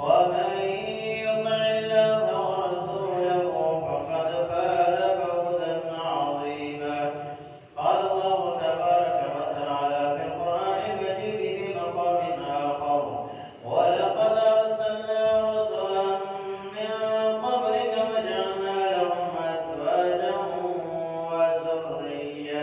ومن يطع الله ورسوله فقد فاز فوزا عظيما. قال الله تبارك وتعالى في القرآن المجيد في مقام آخر: ولقد أرسلنا رسلا من قبلك وجعلنا لهم أزواجا وذرية।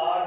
8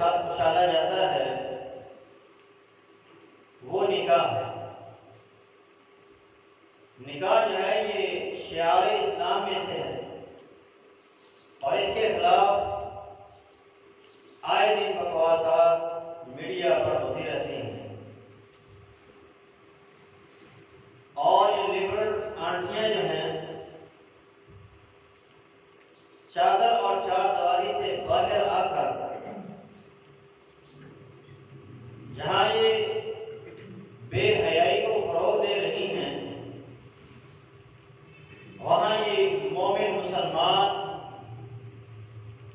ساتھ کچالا جاتا ہے وہ نکاح ہے۔ نکاح جو ہے یہ شعار اسلام میں سے ہے اور اس کے خلاف آئے دن بکواسات میڈیا پر ہوتی رہتی ہیں، اور یہ لبرل آنٹیاں جو ہیں چادر اور چار دیواری سے باہر آ کر جہاں یہ بے حیائی کو فروغ دے رہی ہیں، وہاں یہ مومن مسلمان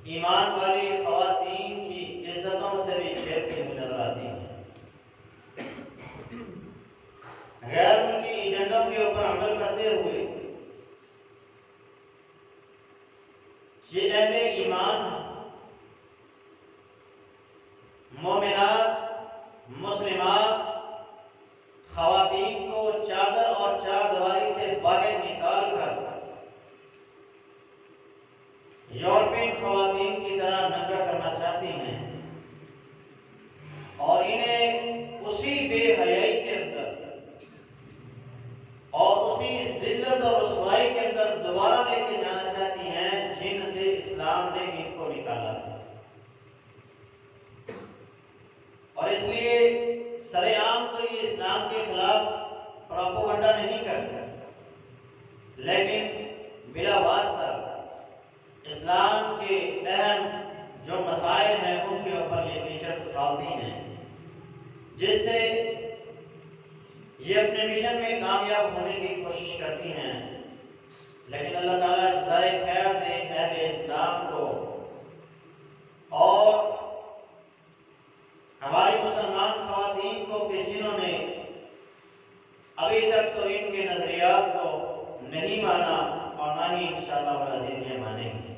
ایمان والی خواتین کی عزتوں سے بھی کھیلتی ہوئی نظر آتی ہیں۔ غیر ملکی ایجنڈوں کے اوپر عمل کرتے ہوئے یہ اہل ایمان مومنات مسلمات خواتین کو چادر اور چار دیواری سے باہر نکال کر یورپین خواتین کی طرح ننگا کرنا چاہتی ہیں، اور انہیں اسی بے حیائی کے اندر اور اسی ذلت اور رسوائی کے اندر دوبارہ لے کے جانا چاہتی ہیں جن سے اسلام نے ان کو نکالا ہے۔ اور اس لیے سر عام تو یہ اسلام کے خلاف پروپیگنڈا نہیں کرتے، لیکن بلا واسطہ اسلام کے اہم جو مسائل ہیں ان کے اوپر یہ کیچڑ اچھالتی ہیں، جس سے یہ اپنے مشن میں کامیاب ہونے کی کوشش کرتی ہیں۔ لیکن اللہ تعالیٰ جزائے خیر دے اہل اسلام کو، اور ہماری مسلمان خواتین کو کہ جنہوں نے ابھی تک تو ان کے نظریات کو نہیں مانا اور نہ ہی انشاءاللہ والعزیز یہ مانیں گے۔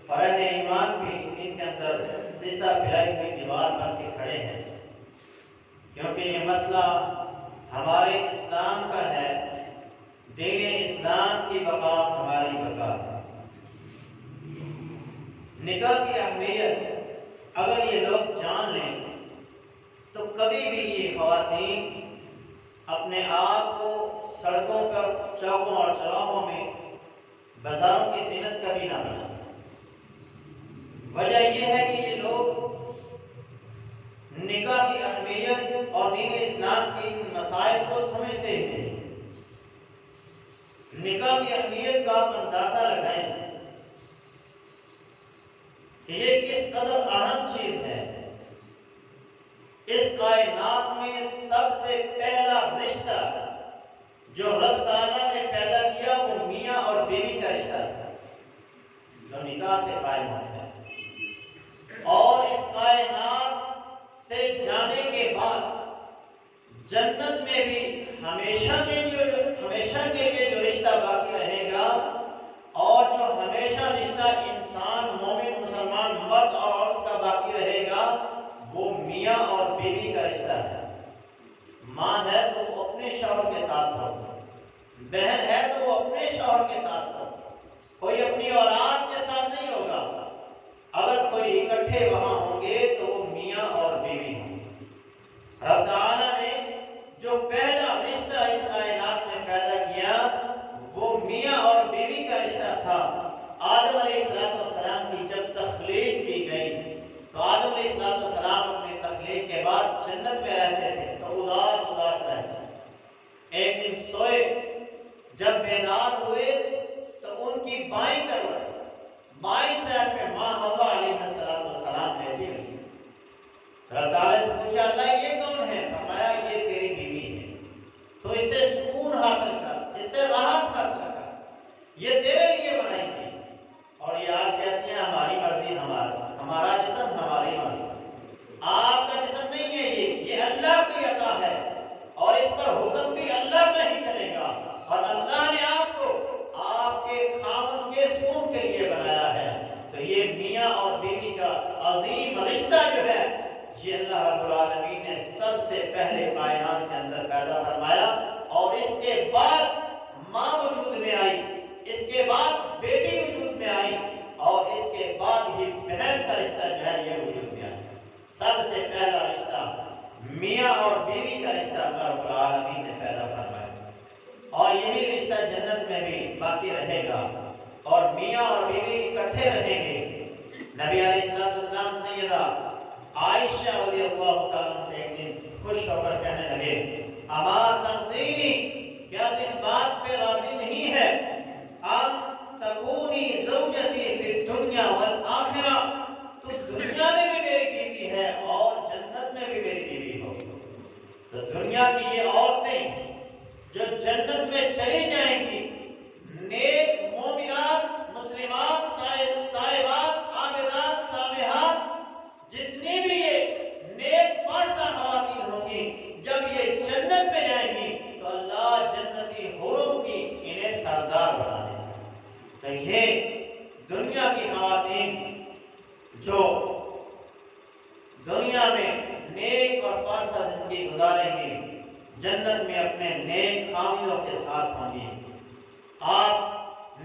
فرد ایمان بھی ان کے اندر سیسا پھیلائی ہوئی دیوار بن کے کھڑے ہیں، کیونکہ یہ مسئلہ ہمارے اسلام کا ہے، دین اسلام کی بقا ہماری بقا ہے۔ نکاح کی اہمیت اگر یہ لوگ جان لیں تو کبھی بھی یہ خواتین اپنے آپ کو سڑکوں پر چوکوں اور چوراہوں میں بازاروں کی زینت کبھی نہ بنا۔ وجہ یہ ہے کہ یہ لوگ نکاح کی اہمیت اور دین اسلام کی مسائل کو سمجھتے ہیں۔ نکاح کی اہمیت کا آپ اندازہ لگائیں کہ یہ کس قدر اہم چیز ہے۔ اس کائنات میں سب سے پہلا رشتہ جو رب تعالیٰ نے پیدا کیا وہ میاں اور بیوی کا رشتہ ہے، جو نکاح سے قائم ہوتا ہے۔ اور اس کائنات سے جانے کے بعد جنت میں بھی ہمیشہ کے لیے جو رشتہ باقی رہے گا، اور جو ہمیشہ رشتہ انسان مومن مسلمان مرد اور عورت کا باقی رہے گا وہ میاں اور بیوی کا رشتہ ہے۔ ماں ہے تو وہ اپنے شوہر کے ساتھ ہو، بہن ہے تو وہ اپنے شوہر کے ساتھ ہو، کوئی اپنی اولاد کے ساتھ نہیں ہوگا۔ اگر کوئی اکٹھے وہاں ہوں گے تو وہ میاں اور بیوی ہوں گے۔ رب تعالیٰ نے جو پہلا رشتہ اس کائنات میں پیدا کیا وہ میاں اور بیوی کا رشتہ تھا۔ آدم علیہ السلام کی جب تخلیق کی گئی تو آدم علیہ السلام اپنی تخلیق کے بعد جنت میں رہتے تھے تو اداس رہتے۔ ایک دن سوئے، جب بیدار ہوئے تو ان کی بائیں طرف بائیں سائڈ پہ ماں حوا علیہ السلام بیٹھی ہوئی۔ رب تعالیٰ سے پوچھا اللہ یہ کون ہے؟ فرمایا یہ تیری بیوی ہے، تو اس سے سکون حاصل کر، اس سے راحت حاصل کر، یہ تیرے لیے بنائی تھی۔ اور یہ آج کہتی ہیں ہماری مرضی ہمارا جسم ہماری مرضی۔ آپ کا جسم نہیں ہے، یہ اللہ کی عطا ہے اور اس پر حکم بھی اللہ کا ہی چلے گا، اور اللہ نے آپ کو آپ کے خاوند کے سکون کے لیے بنایا ہے۔ تو یہ میاں اور بیوی کا عظیم رشتہ جو ہے یہ اللہ رب العالمین نے سب سے پہلے کائنات کے اندر پیدا فرمایا، اور اس کے بعد ماں وجود میں آئی، اس کے بعد بیٹی وجود میں آئی، اور اس کے بعد ہی بہن کا رشتہ جو ہے یہ وجود میں آیا۔ میں بھی باقی رہے گا اور میاں اور بیوی اکٹھے رہیں گے۔ نبی علیہ السلام سیدہ عائشہ رضی اللہ تعالیٰ سے ایک دن خوش ہو کر کہنے لگے، اما ترضینی، کیا تو اس بات پہ راضی نہیں ہے ان تکونی زوجتی فی الدنیا والآخرہ، تو دنیا میں بھی میری بیوی ہے اور جنت میں بھی میری بیوی ہو۔ تو دنیا کی یہ عورتیں جو جنت میں چلی جائیں گی، نیک مومنات، مسلمات، طیبات، عابدات، سامحات، جتنی بھی یہ نیک پارسا خواتین ہوں گی، جب یہ جنت میں جائیں گی تو اللہ جنتی حوروں کی انہیں سردار بنا دے گا۔ تو یہ دنیا کی خواتین جو دنیا میں نیک اور پارسا زندگی گزاریں گی، جنت میں اپنے نیک خاوندوں کے ساتھ ہوں گی۔ آپ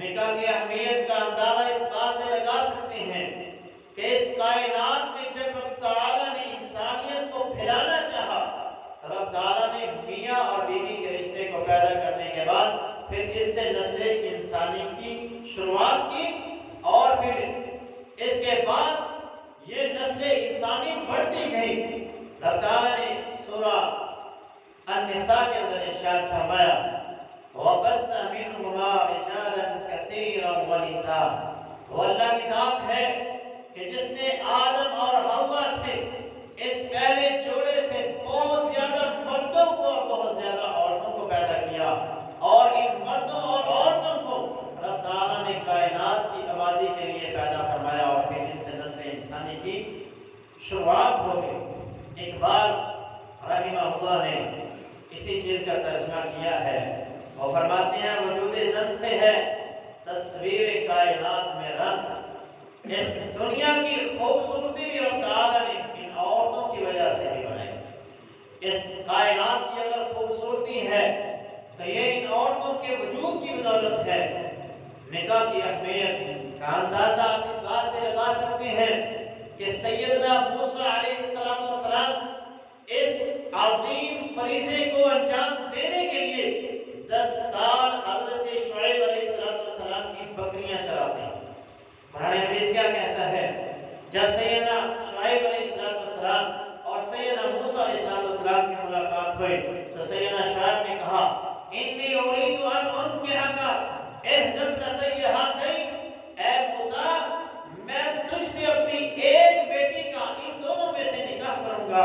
نکاح کی اہمیت کا اندازہ اس بات سے لگا سکتے ہیں کہ اس کائنات میں جب رب تعالیٰ نے انسانیت کو پھیلانا چاہا تو رب تعالیٰ نے میاں اور بیوی کے رشتے کو پیدا کرنے کے بعد پھر اس سے نسل انسانی کی شروعات کی، اور پھر اس کے بعد یہ نسل انسانی بڑھتی گئی۔ رب تعالیٰ نے سورہ النساء کے اندر ارشاد فرمایا، وَبَثَّ مِنْهُمَا رِجَالًا كَثِيرًا وَنِسَاءً، وہ اللہ کی ذات ہے کہ جس نے آدم اور حوا سے، اس پہلے جوڑے سے بہت زیادہ مردوں کو اور بہت زیادہ عورتوں کو پیدا کیا، اور ان مردوں اور عورتوں کو رب تعالیٰ نے کائنات کی آبادی کے لیے پیدا فرمایا، اور پھر ان سے نسل انسانی کی شروعات ہو گئی۔ اقبال رحمہ اللہ نے اسی چیز کا ترجمہ کیا ہے، وہ فرماتے ہیں وجود زن سے ہے تصویر کائنات میں رنگ، اس دنیا کی خوبصورتی بھی رب تعالیٰ نے ان عورتوں کی وجہ سے بھی بنائی۔ اس کائنات کی اگر خوبصورتی ہے تو یہ ان عورتوں کے وجود کی بدولت ہے۔ نکاح کی اہمیت کا اندازہ آپ اس بات سے لگا سکتے ہیں کہ سیدنا موسیٰ علیہ السلام اس عظیم فریضے کو انجام دینے کے لیے 10 سال حضرت شعیب علیہ السلام کی بکریاں چراتے ہیں۔ قرآن مجید کیا کہتا ہے؟ جب سیدنا شعیب علیہ السلام اور سیدنا موسیٰ علیہ السلام کی ملاقات ہوئی تو سیدنا شعیب نے کہا، انی اريد ان انکحک احدی ابنتی ہاتین، اے موسیٰ میں تجھ سے اپنی ایک بیٹی کا ان دونوں میں سے نکاح کروں گا،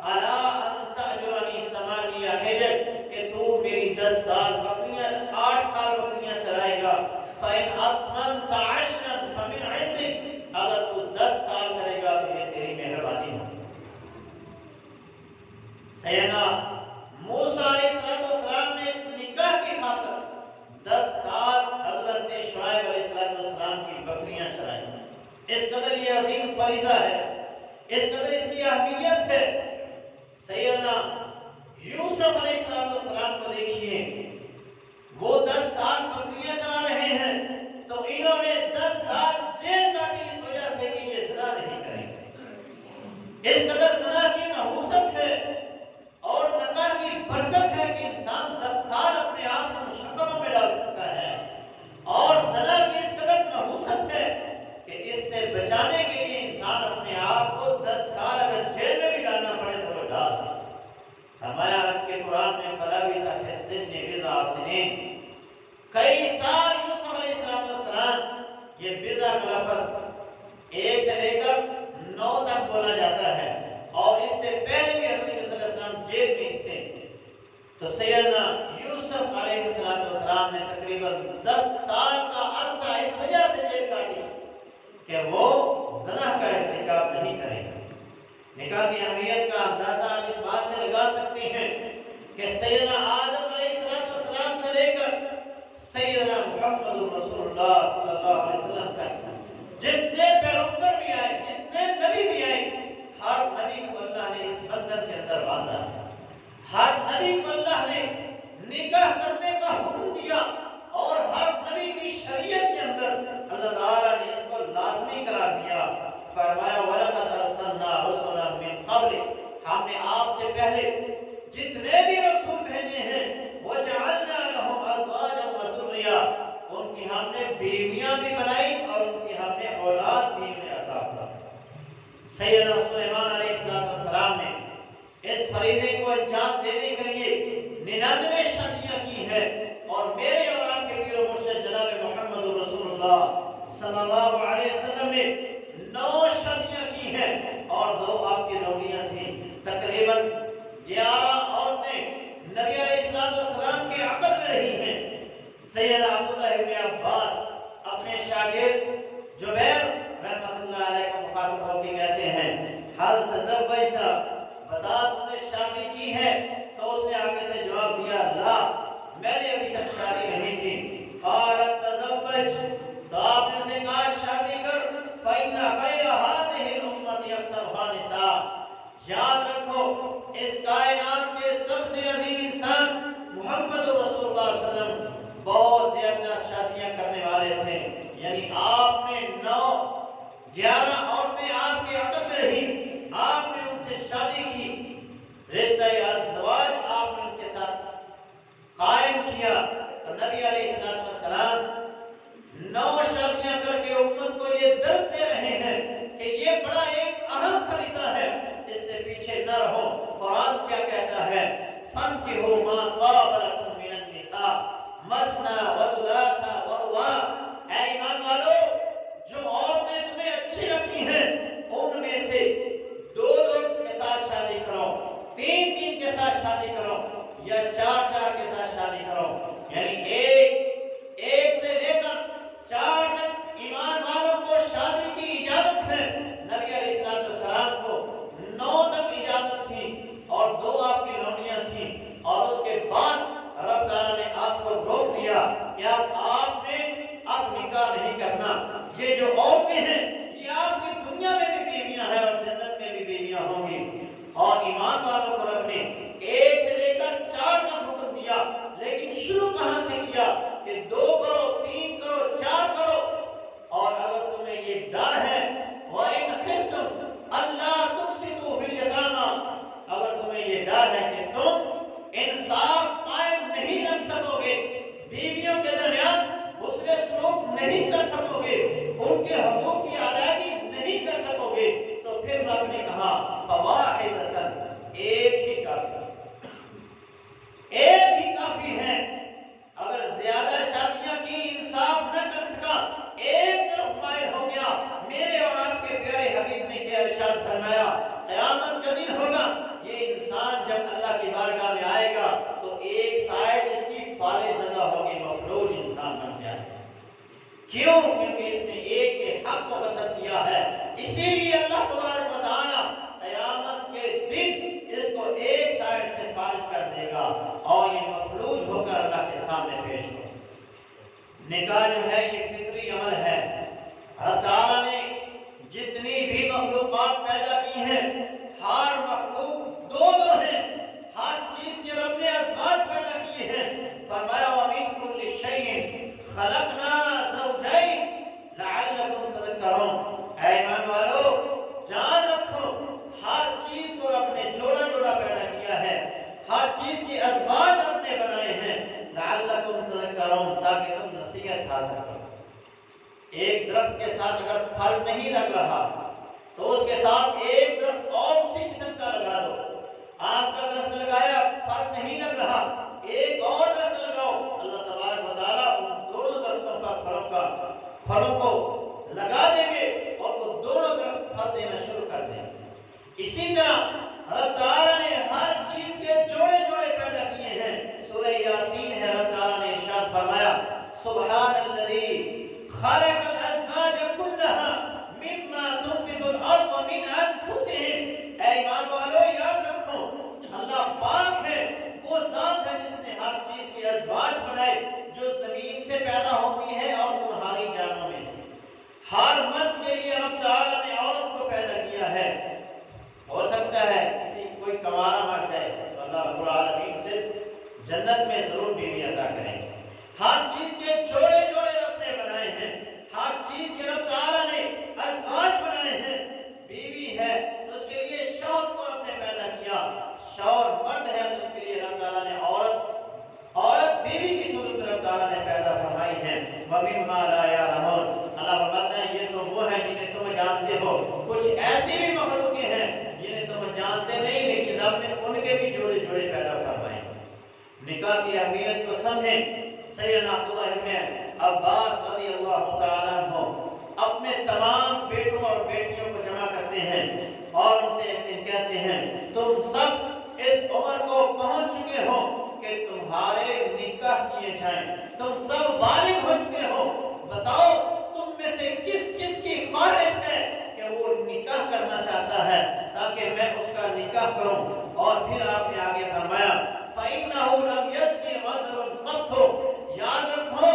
الا ان تأجرنی ثمانیہ حجج، کہ تو میری 10 سال بکریاں 8 سال بکریاں چرائے گا، فإن أتممت 10 فمن عندك، اگر تو 10 سال کرے گا تو یہ تیری مہربانی ہوگی۔ سیدنا موسیٰ علیہ السلام نے اس نکاح کی خاطر 10 سال حضرت شعیب علیہ السلام کی بکریاں چرائیں۔ اس قدر یہ عظیم فریضہ ہے، اس قدر اس کی اہمیت ہے۔ سیدنا یوسف علیہ السلام کو دیکھیے، وہ 10 سال بکریاں چلا رہے ہیں تو انہوں نے 10 سال جیل کاٹی اس وجہ سے کہ یہ زنا نہیں کریں گے۔ اس قدر زنا کی نحوست ہے اور نکاح کی برکت ہے کہ انسان 10 سال اپنے آپ کو مشقتوں میں ڈال سکتا ہے، اور زنا کی اس قدر نحوست ہے کہ اس سے بچانے کے لیے انسان اپنے آپ کو 10 سال اگر جیل میں بھی ڈالنا پڑے تو وہ ڈال دے۔ فرمایا رب کے قرآن میں فلبث فی السجن بضع سنین، کئی سال یوسف علیہ السلام، یہ بضع کا لفظ 1 سے لے کر 9 تک بولا جاتا ہے، اور اس سے پہلے بھی حضرت یوسف علیہ السلام جیل میں تھے۔ تو سیدنا یوسف علیہ السلام نے تقریباً 10 سال کا عرصہ اس وجہ سے جیل کاٹی کہ وہ زنا کا ارتکاب نہیں کریں گے۔ نکاح کی اہمیت کا اندازہ آپ اس بات سے لگا سکتے ہیں کہ سیدنا آدم علیہ السلام سے لے کر سیدنا محمد رسول اللہ صلی اللہ علیہ وسلم تک جتنے پیغمبر بھی آئے، جتنے نبی بھی آئے، ہر نبی کو اللہ نے اس بندھن کے اندر باندھا ہے۔ ہر نبی کو اللہ نے نکاح کرنے کا حکم دیا، اور ہر نبی کی شریعت کے اندر اللہ تعالیٰ نے اس کو لازمی قرار دیا۔ فرمایا وَلَقَدْ أَرْسَلْنَا رُسُلًا مِّن قَبْلِكَ، ہم نے آپ سے پہلے جتنے بھی رسول بھیجے ہیں وَجَعَلْنَا لَهُمْ أَزْوَاجًا وَذُرِّيَّةً، ہم نے بیویاں بھی بنائی اور ان کی ہم نے اولاد بھی انہیں عطا فرمائی۔ سیدنا سلیمان علیہ السلام نے اس فریضے کو انجام دینے کے لیے 99 شادیاں کی ہیں، اور میرے اور آپ کے پیر و مرشد جناب محمد رسول اللہ صلی اللہ علیہ وسلم نے 9 شادیاں کی ہیں اور 2 آپ کی لونڈیاں تھیں۔ تقریباً 11 عورتیں نبی علیہ السلام کے عقد میں رہی ہیں۔ سیدنا عبداللہ ابن عباس اپنے شاگرد جبیر رحمۃ اللہ علیہ کو مخاطب ہو کے کہتے ہیں، حل تزوجت، بتا تم نے شادی کی ہے؟ تو اس نے آگے سے جواب دیا، لا، میں نے ابھی تک شادی نہیں کی۔ قالت تزوج، تو آپ نے اسے کہا شادی کر، فإن خير هذه الأمة أكثرها نساء، یاد رکھو اس کائنات کے سب سے عظیم انسان محمد رسول اللہ صلی اللہ علیہ وسلم بہت زیادہ شادیاں کرنے والے تھے، یعنی آپ نے 11 عورتیں آپ کے عقد میں رہی، آپ نے ان سے شادی کی، رشتہ ازدواج آپ نے ان کے ساتھ قائم کیا۔ اور نبی علیہ السلام 9 شادیاں کر کے امت کو یہ درس دے رہے ہیں کہ یہ بڑا ایک اہم فریضہ ہے، اس سے پیچھے نہ رہو۔ قرآن کیا کہتا ہے؟ فَانكِحُوا مَا طَابَ لَكُم مِّنَ النِّسَاءِ مَثْنَىٰ وَثُلَاثَ وَرُبَاعَ، اے ایمان والو، جو عورتیں تمہیں اچھی لگتی ہیں ان میں سے 2 کے ساتھ شادی کرو، 3 کے ساتھ شادی کرو، یا 4 کے ساتھ شادی کرو، یعنی ایک سے لے کر 4 تک ایمان والوں کو شادی کی اجازت ہے۔ نبی علیہ السلام کو 9 تک اجازت تھی اور 2 آپ کی لونڈیاں تھیں، اور اس کے بعد رب تعالیٰ نے آپ کو روک دیا کہ آپ نے اب نکاح نہیں کرنا، یہ جو عورتیں ہیں یہ آپ کی دنیا میں بھی بیویاں ہیں اور جنت میں بھی بیویاں ہوں گی۔ اور ایمان والوں کو رب نے 1 سے لے کر 4 تک حکم دیا، لیکن شروع کہاں سے کیا کہ 2 کرو، 3 کرو، 4 کرو۔ اور اگر تمہیں یہ ڈر ہے وَإِنْ خِفْتُمْ أَلَّا تُقْسِطُوا فِي الْيَتَامَىٰ، اگر تمہیں یہ ڈر ہے کہ تم انصاف قائم نہیں رکھ سکو گے، بیویوں کے درمیان حسن سلوک نہیں کر سکو گے، ان کے حقوق کی ادائیگی نہیں کر سکو گے، تو پھر رب نے کہا فواحدۃ، ایک ہی کافی ہے۔ اگر زیادہ شادیاں کی انصاف نہ کر سکا، ایک طرف مائل ہو گیا، میرے اور آپ کے پیارے حبیب نے کیا ارشاد فرمایا، قیامت کا دن ہوگا، یہ انسان جب اللہ کی بارگاہ میں آئے گا تو ایک سائڈ اس کی فالح زدہ ہوگی، مفلوج انسان بن جائے گا۔ کیوں؟ کیونکہ اس نے ایک کے حق کو غصب کیا ہے۔ اسی لیے اللہ تبارک و تعالیٰ قیامت کے دن اس کو ایک سائڈ سے فارغ کر دے گا اور یہ مفلوج ہو کر اللہ کے سامنے پیش ہو۔ نکاح جو ہے یہ فطری عمل ہے۔ اللہ تعالیٰ نے جتنی بھی مخلوقات پیدا کی ہیں، ہر مخلوق 2 ہیں، ہر چیز کے رب نے ازواج پیدا کیے ہیں۔ فرمایا وَمِن كُلِّ شَيْءٍ خَلَقْنَا زَوْجَيْنِ لَعَلَّكُمْ تَذَكَّرُونَ، اے ایمان والو جان رکھو، ہر چیز کو رب نے جوڑا جوڑا پیدا کیا ہے، ہر چیز کے ازواج رب نے بنائے ہیں، لَعَلَّكُمْ تَذَكَّرُونَ، تاکہ تم نصیحت کھا سکو۔ ایک درخت کے ساتھ اگر پھل نہیں لگ رہا تو اس کے ساتھ ایک درخت اور اسی قسم کا لگا دو۔ آم کا درخت لگایا، پھل نہیں لگ رہا، ایک اور درخت لگاؤ، اللہ تبارک و تعالیٰ ان دونوں درختوں کا پھلوں کو لگا دیں گے اور وہ دونوں درخت پھل دینا شروع کر دیں گے۔ اسی طرح اللہ تعالیٰ نے ہر چیز کے جوڑے جوڑے پیدا کیے ہیں۔ سورہ یاسین ہے، اللہ تعالیٰ نے ارشاد فرمایا سبحان الذی خلق الازواج كلها مما تنبت الارض ومن انفسهم، اے ایمان والو یاد رکھو اللہ پاک ہے، وہ ذات ہے جس نے ہر چیز کے ازواج بنائے جو زمین سے پیدا ہوتی ہے اور تمہاری جانوں میں سے۔ ہر مرد کے لیے رب تعالیٰ نے عورت کو پیدا کیا ہے۔ ہو سکتا ہے کسی کوئی کمارا مر جائے تو اللہ رب العالمین سے جنت میں ضرور بیوی عطا کریں گے۔ ہر چیز کے جوڑے جوڑے رب نے بنائے ہیں، ہر چیز کے رب تعالیٰ نے ازواج بنائے ہیں۔ بیوی ہے تو اس کے لیے شوہر کو رب نے پیدا کیا، شوہر مرد ہے تو اس کے لیے رب تعالیٰ نے عورت بیوی کی صورت میں رب تعالیٰ نے پیدا فرمائی ہے۔ وَمِمَّا لَا يَعْلَمُونَ۔ اللہ فرماتا ہے یہ تو وہ ہیں جنہیں تم جانتے ہو، کچھ ایسی بھی مخلوقیں ہیں جنہیں تم جانتے نہیں، لیکن رب نے ان کے بھی جوڑے جوڑے پیدا فرمائے۔ نکاح کی اہمیت کو سمجھیں۔ سیدنا عبداللہ ابن عباس رضی اللہ تعالیٰ عنہ اپنے تمام بیٹوں اور بیٹیوں کو جمع کرتے ہیں اور ان سے ایک دن کہتے ہیں تم سب اس عمر کو پہنچ چکے ہو کہ تمہارے نکاح کیے جائیں، تم سب بالغ ہو چکے ہو، بتاؤ تم میں سے کس کس کی خواہش ہے کہ وہ نکاح کرنا چاہتا ہے تاکہ میں اس کا نکاح کروں۔ اور پھر آپ نے آگے فرمایا فَإِنَّهُ لَمْ يَزْنِ رَجُلٌ قَطُّ، یاد رکھو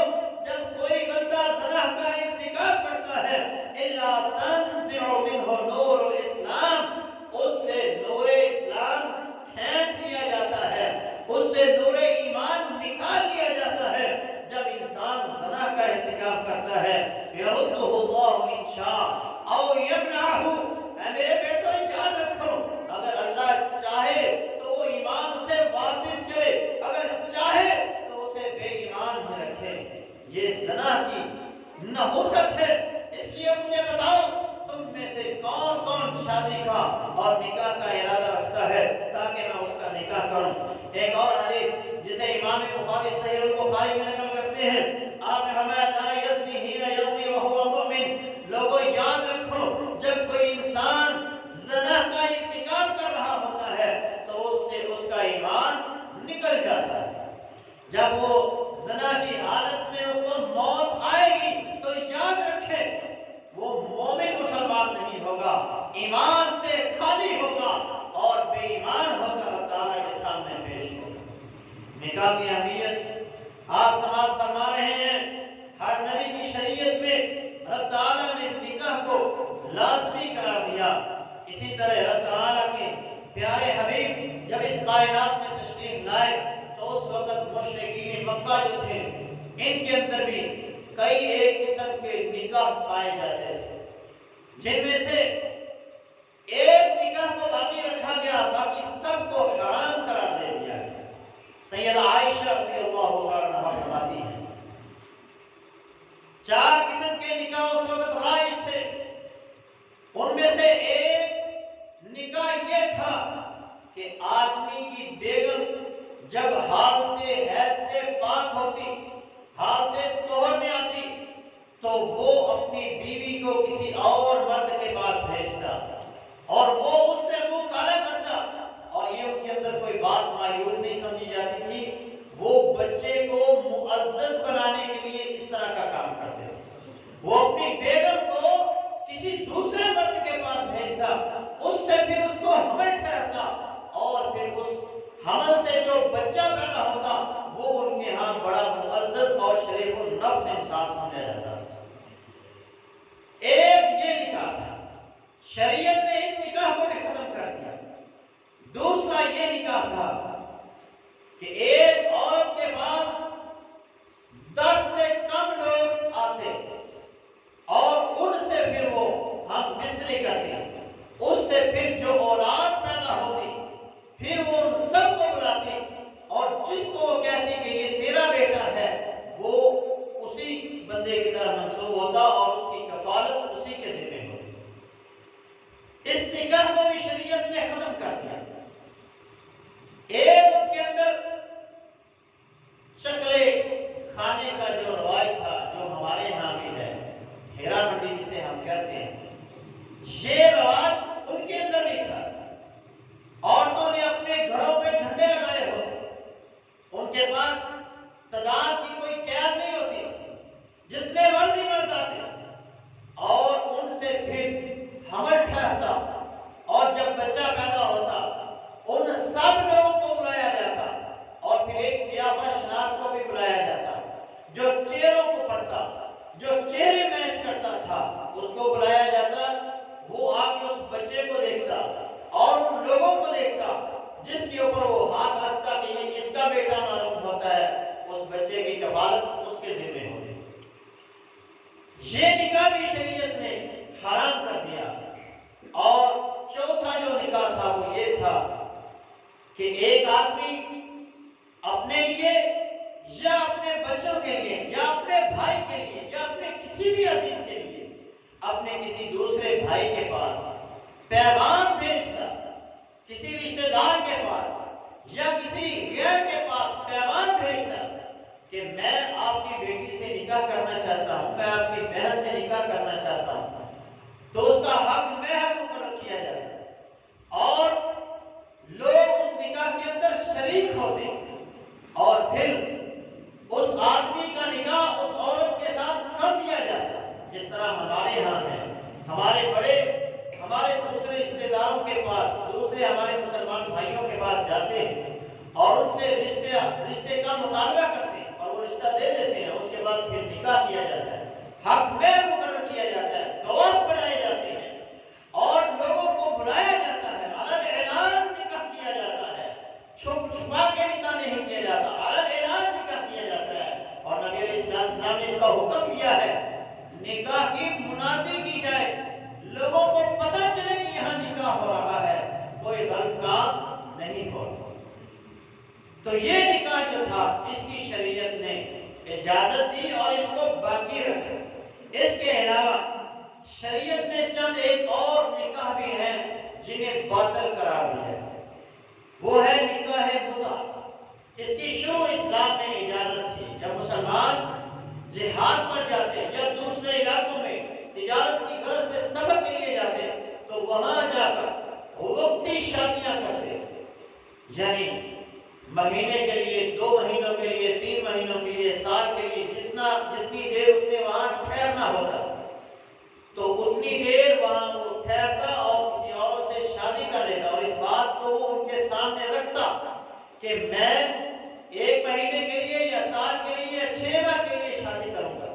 جب کوئی بندہ زنا کا ارتکاب کرتا ہے الا تنزع منه نور الاسلام، اس سے نور اسلام کھینچ لیا جاتا ہے، اس سے نور ایمان نکال لیا جاتا ہے۔ جب انسان زنا کا ارتکاب کرتا ہے يَرُدُّهُ اللَّهُ إِنْ شَاءَ أَوْ يَمْنَعُهُ، اے میرے بیٹو یاد رکھو اگر اللہ چاہے تو وہ ایمان سے واپس کرے، اگر چاہے تو اسے بے ایمان ہی رکھے۔ یہ زنا کی نحوست ہے، اس لیے مجھے بتاؤ تم میں سے کون کون شادی کا اور نکاح کا ارادہ رکھتا ہے تاکہ میں اس کا نکاح کروں۔ ایک اور حدیث جسے امام بخاری صحیح البخاری میں نقل کرتے ہیں، آپ نے فرمایا لا یزنی حین یزنی وہو مؤمن، لوگوں یاد رکھو جب کوئی انسان زنا کا ارتکاب کر رہا ہوتا ہے تو اس سے اس کا ایمان نکل جاتا ہے۔ جب وہ زنا کی حالت میں اس کو موت آئے گی تو یاد رکھے وہ مومن مسلمان نہیں ہوگا، ایمان سے خالی ہوگا اور بے ایمان ہو کر اللہ تعالیٰ کے سامنے پیش ہوگا۔ نکاح کی اہمیت آپ سماعت فرما رہے ہیں، ہر نبی کی شریعت میں اللہ تعالیٰ نے نکاح کو لازمی قرار دیا۔ اسی طرح اللہ تعالیٰ کے پیارے حبیب جب اس کائنات میں تشریف لائے تو اس وقت مشرکین مکہ جو تھے ان کے اندر بھی کئی ایک قسم کے نکاح پائے جاتے تھے، جن میں سے ایک نکاح کو باقی رکھا گیا، باقی سب کو حرام قرار دے دیا گیا۔ سیدہ عائشہ رضی اللہ عنہا فرماتی ہیں 4 قسم کے نکاح اس وقت رائج تھے، ان میں سے ایک نکاح یہ تھا کہ آدمی کی بیگم جب حالت حیض سے پاک ہوتی، حالت طہر میں آتی تو وہ اپنی بیوی کو کسی اور مرد کے پاس بھیجتا اور وہ اس سے منہ کالا کرتا، اور یہ ان کے اندر کوئی بات معیوب نہیں سمجھی جاتی تھی، وہ بچے کو معزز بنانے کے لیے اس طرح کا کام کرتے تھے۔ وہ اپنی بیگم کو کسی دوسرے مرد کے پاس بھیجتا، اس سے پھر اس کو حمل ٹھہرتا اور پھر اس حمل سے جو بچہ پیدا ہوتا وہ ان کے ہاں بڑا معزز اور شریف النفس انسان سمجھا جاتا۔ ایک یہ نکاح تھا، شریعت نے اس نکاح کو بھی ختم کر دیا۔ دوسرا یہ نکاح تھا کہ ایک عورت کے پاس 10 سے کم لوگ آتے اور ان سے پھر وہ ہم مصری کرتے، اس سے پھر جو اولاد پیدا ہوتی پھر وہ ان سب کو بلاتی اور جس کو وہ کہتی کہ یہ تیرا بیٹا ہے وہ اسی بندے کی طرح منسوب ہوتا اور اس کی کفالت اسی کے ذمہ ہوتی۔ اس نکاح کو بھی شریعت نے ختم کر دیا۔ ایک ان کے اندر چکلے کھانے کا جو رواج تھا، جو ہمارے یہاں بھی ہے، ہیرا منڈی جسے ہم کہتے ہیں، یہ رواج ان کے اندر بھی تھا۔ عورتوں نے اپنے گھروں پہ جھنڈے لگائے ہوتے، ان کے پاس تعداد کی کوئی قید نہیں ہوتی، جتنے مرد ہی مرد آتے اور ان سے پھر حمل ٹھہرتا اور جب بچہ پیدا ہوتا ان سب لوگوں کو بلایا جاتا اور پھر ایک قیافہ شناس کو بھی بلایا جاتا جو چہروں کو پڑھتا، جو چہرے میچ کرتا تھا اس کو بلایا جاتا، وہ آ کے اس بچے کو دیکھتا اور ان لوگوں کو دیکھتا جس کے اوپر وہ ہاتھ رکھتا کہ یہ کس کا بیٹا معلوم ہوتا ہے، اس بچے کی کفالت اس کے ذمہ ہوتی۔ یہ نکاح بھی شریعت نے حرام کر دیا۔ اور چوتھا جو نکاح تھا وہ یہ تھا کہ ایک آدمی اپنے لیے یا اپنے بچوں کے لیے یا اپنے بھائی کے لیے کسی بھی عزیز کے لیے اپنے کسی دوسرے بھائی کے پاس پیغام بھیجتا، کسی رشتہ دار کے پاس یا کسی غیر کے پاس پیغام بھیجتا کہ میں آپ کی بیٹی سے نکاح کرنا چاہتا ہوں، میں آپ کی بہن سے نکاح کرنا چاہتا ہوں، تو اس کا حق مہر مقرر کیا جاتا اور لوگ اس نکاح کے اندر شریک ہوتے اور پھر اس آدمی کا نکاح اس عورت کے ساتھ کر دیا جاتا، جس طرح ہمارے ہاں ہے، ہمارے بڑے ہمارے دوسرے رشتہ داروں کے پاس، دوسرے ہمارے مسلمان بھائیوں کے پاس جاتے ہیں اور ان سے رشتے کا مطالبہ کرتے ہیں اور وہ رشتہ دے دیتے ہیں، اس کے بعد پھر نکاح کیا جاتا ہے، حق مہر مقرر کیا جاتا ہے، گواہ بنائے جاتے ہیں اور لوگوں کو بلایا جاتا ہے، علن اعلان نکاح کیا جاتا ہے، چھپ چھپا کے نکاح نہیں کیا جاتا، علن اعلان نکاح کیا جاتا ہے۔ اور نبی علیہ السلام نے اس کا حکم دیا ہے نکاح کی منادی کی جائے، لوگوں کو پتہ چلے کہ یہاں نکاح ہو رہا ہے، کوئی غلط کام نہیں ہو رہا۔ تو یہ نکاح جو تھا اس کی شریعت نے اجازت دی اور اس کو باقی رکھا۔ اس کے علاوہ شریعت نے چند ایک اور نکاح بھی ہیں جنہیں باطل قرار دیا ہے، وہ ہے نکاح متع۔ اس کی شروع اسلام میں اجازت تھی، جب مسلمان جہاد پر جاتے یا دوسرے علاقوں میں تجارت کی غرض سے سفر کے لیے جاتے تو وہاں جا کر وقتی شادیاں کرتے، یعنی مہینے کے لیے، 2 مہینوں کے لیے، 3 مہینوں کے لیے، سال کے لیے، جتنی دیر اس نے وہاں ٹھہرنا ہوتا تو اتنی دیر وہاں وہ ٹھہرتا اور کسی اور سے شادی کر لیتا اور اس بات کو وہ ان کے سامنے رکھتا کہ میں 1 مہینے کے لیے یا سال کے لیے یا 6 ماہ کے لیے شادی کروں گا۔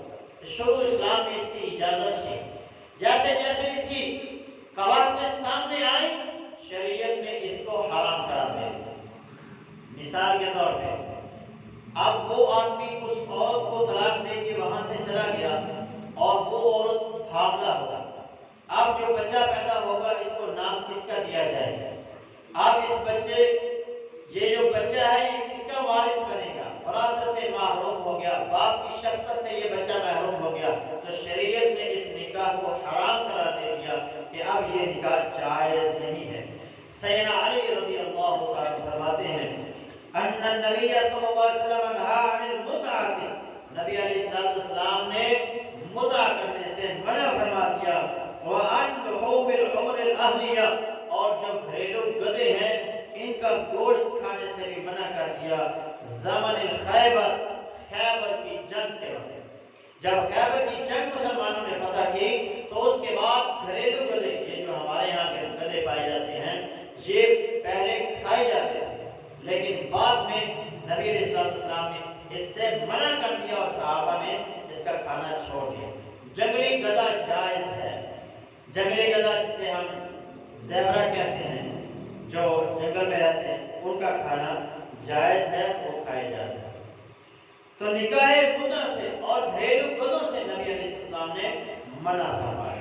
شروع اسلام میں اس کی اجازت تھی، جیسے جیسے اس کی قواعد سامنے آئی شریعت نے اس کو حرام قرار دیا۔ مثال کے طور پہ اب وہ آدمی اس عورت کو طلاق دے کے وہاں سے چلا گیا اور وہ عورت حاملہ ہوگا، اب جو بچہ پیدا ہوگا اس کو نام کس کا دیا جائے گا؟ اب اس بچے، یہ جو بچہ ہے یہ کس کا وارث بنے گا؟ وراثت سے محروم ہو گیا، باپ کی شفقت سے یہ بچہ محروم ہو گیا، تو شریعت نے اس نکاح کو حرام قرار دے دیا کہ اب یہ نکاح جائز نہیں ہے۔ سیدنا علی رضی اللہ عنہ فرماتے ہیں ان النبی صلی اللہ علیہ وسلم نہا عن المتعہ، نبی علیہ السلام نے متع کرنے سے منع فرما دیا، وعن لحوم الحمر الاہلیہ، اور جو گھریلو گدھے ہیں ان کا گوشت کھانے سے بھی منع کر دیا۔ زمن الخیبر، خیبر کی جنگ کے وقت، جب خیبر کی جنگ مسلمانوں نے فتح کی تو اس کے بعد گھریلو گدھے، یہ جو ہمارے یہاں کے گدھے پائے جاتے ہیں یہ پہلے کھائے جاتے تھے، لیکن بعد میں نبی علیہ السلام نے اس سے منع کر دیا اور صحابہ نے اس کا کھانا چھوڑ دیا۔ جنگلی گدھا جائز ہے، جنگلی گدھا جسے ہم زیبرا کہتے ہیں، جو جنگل میں رہتے ہیں ان کا کھانا جائز ہے، وہ کھائے جا سکتے۔ تو نکاح متع سے اور گھریلو گدھوں سے نبی علیہ السلام نے منع فرمایا۔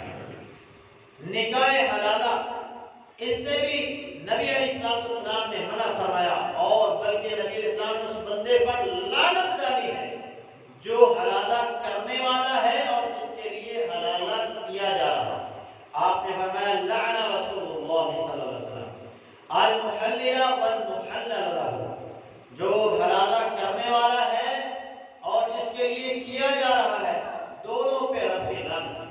نکاح حلالہ، اس سے بھی نبی علیہ السلام نے منع فرمایا اور بلکہ نبی علیہ السلام نے اس بندے پر لعنت ڈالی ہے جو حلالہ کرنے والا ہے اور جس کے لیے حلالہ کیا جا رہا ہے۔ آپ نے فرمایا لعن رسول اللہ صلی اللہ علیہ وسلم المحلل والمحلل له، جو حلالہ کرنے والا ہے اور جس کے لیے کیا جا رہا ہے، دونوں پہ رب کی لعنت،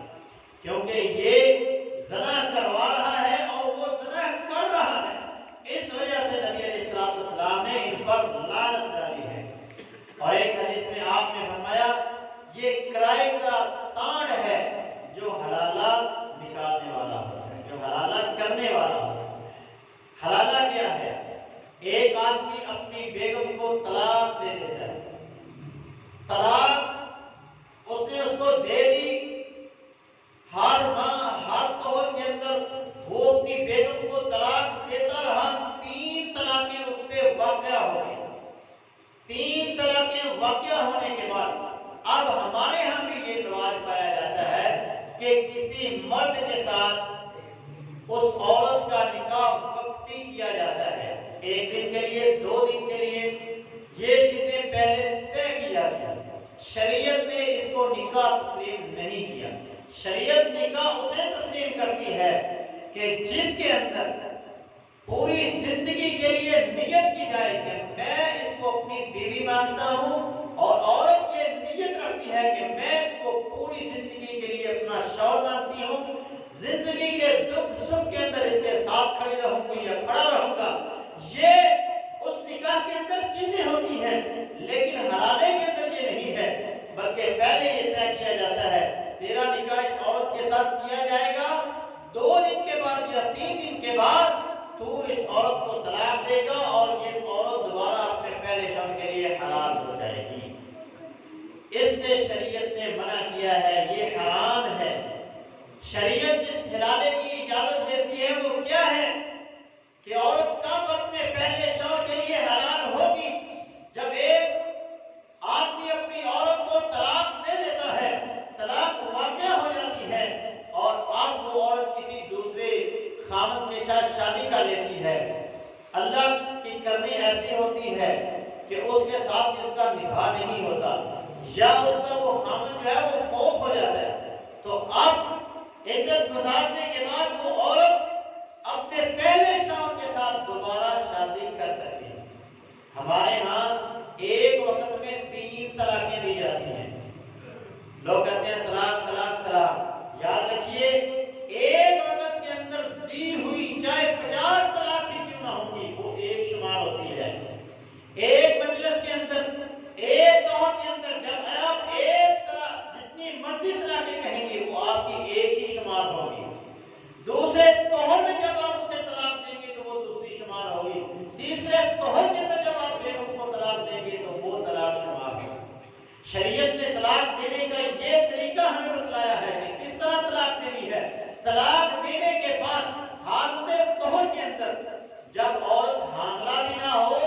کیونکہ یہ زنا کروا رہا ہے اور وہ زنا کر رہا ہے، اس وجہ سے نبی علیہ السلام نے ان پر لعنت ڈالی ہے۔ اور ایک حدیث میں آپ نے فرمایا یہ کرائے کا سانڈ ہے جو حلالہ نکالنے والا ہوتا ہے، جو حلالہ کرنے والا ہوتا ہے۔ حلالہ کیا ہے؟ ایک آدمی اپنی بیگم کو طلاق دے دیتا ہے، طلاق اس نے اس کو دے دی، ہر ماہ ہر طور کے اندر وہ اپنی بیگم کو طلاق دیتا رہا، 3 طلاقیں اس پہ واقع ہو گئی۔ 3 طلاقیں واقع ہونے کے بعد اب ہمارے ہاں بھی یہ رواج پایا جاتا ہے کہ کسی مرد کے ساتھ اس عورت کا نکاح وقتی کیا جاتا ہے، 1 دن کے لیے، 2 دن کے لیے، یہ چیزیں پہلے طے کی جاتی ہیں۔ شریعت نے اس کو نکاح تسلیم نہیں کیا۔ شریعت نکاح اسے تسلیم کرتی ہے کہ جس کے اندر پوری زندگی کے لیے نیت کی جائے کہ میں اس کو اپنی بیوی مانتا ہوں، اور عورت یہ نیت رکھتی ہے کہ میں اس کو پوری زندگی کے لیے اپنا شوہر مانتی ہوں، زندگی کے دکھ سکھ کے اندر اس کے ساتھ کھڑی رہوں گی یا کھڑا رہوں گا۔ یہ اس نکاح کے اندر چیزیں ہوتی ہیں، لیکن حلالے کے اندر یہ نہیں ہے، بلکہ پہلے یہ طے کیا جاتا ہے تیرا نکاح اس عورت کے ساتھ کیا جائے گا، 2 دن کے بعد یا 3 دن کے بعد تو اس عورت کو طلاق دے گا اور یہ عورت دوبارہ اپنے پہلے شوہر کے لیے حلال ہو جائے گی۔ اس سے شریعت نے منع کیا ہے، یہ حرام ہے۔ شریعت جس حلالے کی اجازت دیتی ہے وہ کیا ہے کہ عورت کب اپنے پہلے شوہر کے لیے حلال ہوگی؟ جب ایک آدمی اپنی عورت کو طلاق دے دیتا ہے، طلاق واقع ہو جاتی ہے، اور اب وہ عورت کسی دوسرے خاوند کے ساتھ شادی کر لیتی ہے، اللہ کی کرنی ایسی ہوتی ہے کہ اس کے ساتھ اس کا نکاح نہیں ہوتا، یا اس کا وہ خاوند جو ہے وہ فوت ہو جاتا ہے، تو اب عدت گزارنے کے بعد وہ عورت اپنے پہلے شوہر کے ساتھ دوبارہ شادی کر سکتی ہے۔ ہمارے ہاں ایک وقت میں 3 طلاقیں دی جاتی ہیں۔ لوگ کہتے ہیں طلاق طلاق طلاق، یاد رکھیے ایک وقت کے اندر دی ہوئی چاہے 50 طلاق ہی کیوں نہ ہوگی، وہ ایک شمار ہوتی ہے۔ ایک مجلس کے اندر، ایک دور کے اندر جب آپ ایک طلاق جتنی مرضی طلاقیں کہیں گے وہ آپ کی ایک ہی شمار ہوگی۔ دوسرے توہر میں جب آپ اسے طلاق دیں گے تو وہ دوسری شمار ہوگی۔ تیسرے توہر کے اندر جب آپ بیگم کو طلاق دیں گے تو وہ طلاق شمار ہوگی۔ شریعت نے طلاق دینے کا یہ طریقہ ہمیں بتلایا ہے کہ کس طرح طلاق دینی ہے۔ طلاق دینے کے بعد حالت توہر کے اندر جب عورت حاملہ بھی نہ ہو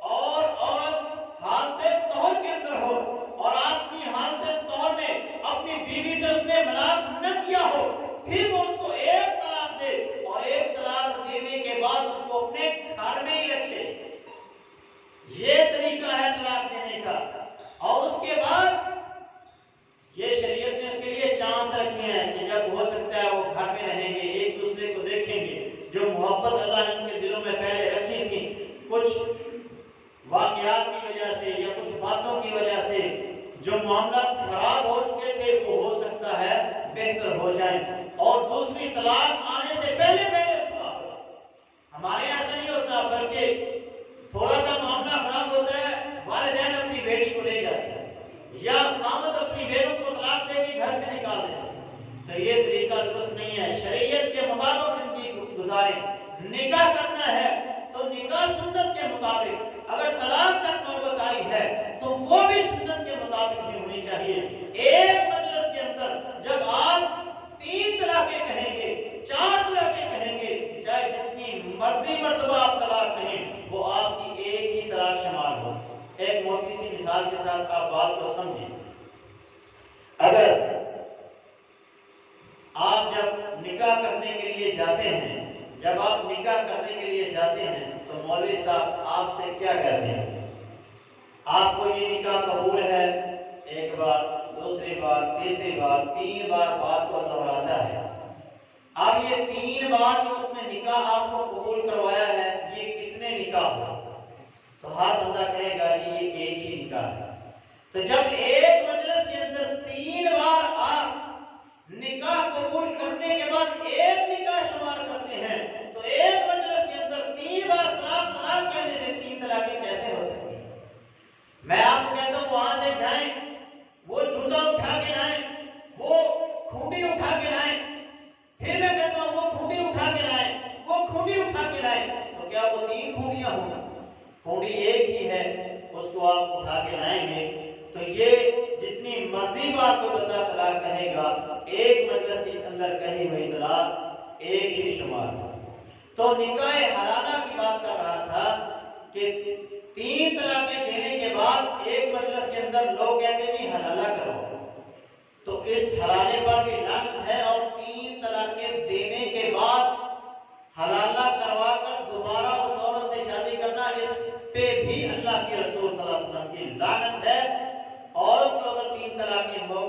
اور عورت حالت توہر کے اندر ہو اور آپ کی حالت توہر میں اپنی بیوی سے اس نے ملاق نہ کیا ہو، پھر وہ اس کو ایک طلاق دے اور ایک طلاق دینے کے بعد اس کو اپنے گھر میں ہی رکھے، یہ طریقہ ہے طلاق دینے کا۔ اور اس کے بعد یہ شریعت نے اس کے لیے چانس رکھے ہیں کہ جب ہو سکتا ہے وہ گھر میں رہیں گے، ایک دوسرے کو دیکھیں گے، جو محبت اللہ نے ان کے دلوں میں پہلے رکھی تھی، کچھ واقعات کی وجہ سے یا کچھ باتوں کی وجہ سے جو معاملات خراب ہو چکے تھے وہ ہو سکتا ہے بہتر ہو جائیں، اور دوسری طلاق آنے سے پہلے صلح ہو۔ ہمارے ایسا نہیں ہوتا، بلکہ تھوڑا سا معاملہ خراب ہوتا ہے، والدین اپنی بیٹی کو لے جاتے ہیں یا خاوند اپنی بیگم کو طلاق دے کے گھر سے نکال دیتے ہیں، تو یہ طریقہ درست نہیں ہے۔ شریعت کے مطابق زندگی گزارے، نکاح کرنا ہے تو نکاح سنت کے مطابق، اگر طلاق تک نوبت آئی ہے تو وہ بھی سنت کے مطابق ہی ہونی چاہیے۔ ایک مجلس کے اندر جب آپ 3 طلاقیں کہیں گے، 4 طلاقیں کہیں گے، چاہے جتنی مرضی مرتبہ آپ طلاق کہیں، وہ آپ کی ایک ہی طلاق شمار ہو۔ ایک موٹی سی مثال کے ساتھ آپ بات کو سمجھیں۔ اگر آپ جب نکاح کرنے کے لیے جاتے ہیں، جب آپ نکاح کرنے کے لیے جاتے ہیں تو مولوی صاحب آپ سے کیا کہتے ہیں؟ آپ کو یہ نکاح قبول ہے، ایک بار، دوسری بار، تیسری بار، 3 بار بات کو دہراتا ہے۔ اب یہ 3 بار جو اس نے نکاح آپ کو قبول کروایا ہے، یہ کتنے نکاح ہو؟ تو ہر بندہ کہے گا کہ یہ ایک ہی نکاح ہے۔ تو جب ایک مجلس کے اندر 3 بار آپ نکاح قبول کرنے کے بعد ایک نکاح شمار کرتے ہیں، تو ایک مجلس کے اندر 3 بار طلاق طلاق کہنے سے 3 طلاقیں کیسے ہو سکتی ہیں؟ میں آپ کو کہتا ہوں وہاں سے جائیں، وہ جوتا اٹھا کے لائیں، وہ کھوٹی اٹھا کے لائیں، پھر میں کہتا ہوں وہ کھوٹی اٹھا کے لائیں، وہ کھوٹی اٹھا کے لائیں، تو کیا وہ 3 کھوٹیاں ہوں؟ کھوٹی ایک ہی ہے، اس کو آپ اٹھا کے لائیں گے تو یہ جتنی مرضی بار کوئی بندہ طلاق کہے گا، ایک مجلس کے اندر کہی ہوئی طلاق ایک ہی شمار ہے۔ تو نکاح حلالہ کی بات کر رہا تھا کہ 3 طلاقیں دینے کے بعد ایک مجلس کے اندر لوگ کہتے ہیں نہیں حلالہ کرو، تو اس حلالے پر بھی لعنت ہے، اور 3 طلاقیں دینے کے بعد حلالہ کروا کر دوبارہ اس عورت سے شادی کرنا، اس پہ بھی اللہ کے رسول صلی اللہ علیہ وسلم کی لعنت ہے۔ عورت کو اگر 3 طلاقیں ہو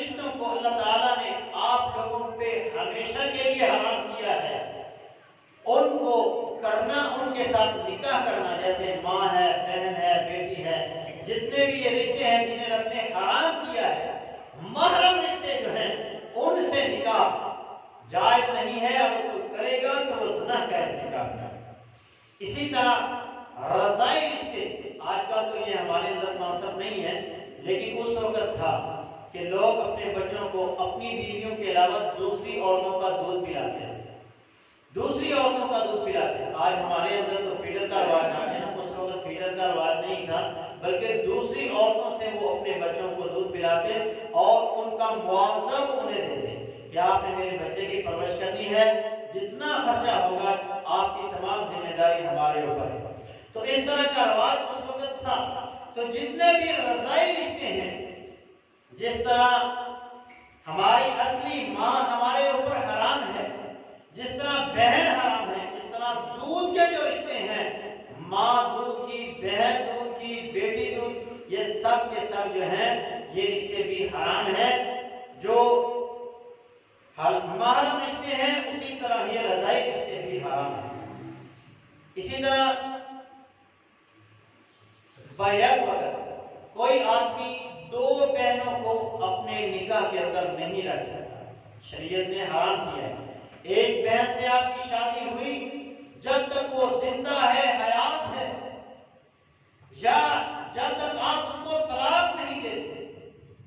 رشتوں کو اللہ تعالیٰ نے آپ لوگوں پہ ہمیشہ کے لیے حرام کیا ہے، ان کو کرنا، ان کے ساتھ نکاح کرنا، جیسے ماں ہے، بہن ہے، بیٹی ہے، جتنے بھی یہ رشتے ہیں جنہیں رب نے حرام کیا ہے، محرم رشتے جو ہیں ان سے نکاح جائز نہیں ہے، اگر کوئی کرے گا تو وہ زنا کا ارتکاب کرے۔ اسی طرح رضائی رشتے، آج کل تو یہ ہمارے اندر مناسب نہیں ہے، لیکن اس وقت تھا کہ لوگ اپنے بچوں کو اپنی بیویوں کے علاوہ دوسری عورتوں کا دودھ پلاتے ہیں، دوسری عورتوں کا دودھ پلاتے ہیں۔ آج ہمارے اندر تو فیڈر کا رواج آ گیا، اس وقت فیڈر کا رواج نہیں تھا، بلکہ دوسری عورتوں سے وہ اپنے بچوں کو دودھ پلاتے اور ان کا معاوضہ وہ انہیں دیتے کہ آپ نے میرے بچے کی پرورش کرنی ہے، جتنا خرچہ ہوگا آپ کی تمام ذمہ داری ہمارے اوپر ہے۔ تو اس طرح کا رواج اس وقت تھا۔ تو جتنے بھی رضائی رشتے ہیں، جس طرح ہماری اصلی ماں ہمارے اوپر حرام ہے، جس طرح بہن حرام ہے، اس طرح دودھ کے جو رشتے ہیں، ماں دودھ کی، بہن دودھ کی، بیٹی دودھ، یہ سب کے سب جو ہیں یہ رشتے بھی حرام ہیں۔ جو محرم رشتے ہیں اسی طرح یہ رضائی رشتے بھی حرام ہیں۔ اسی طرح بیک وقت کوئی آدمی دو بہنوں کو اپنے نکاح کے اندر نہیں رکھ سکتا، شریعت نے حرام کیا ہے۔ ایک بہن سے آپ کی شادی ہوئی، جب تک وہ زندہ ہے، حیات ہے، یا جب تک آپ اس کو طلاق نہیں دیتے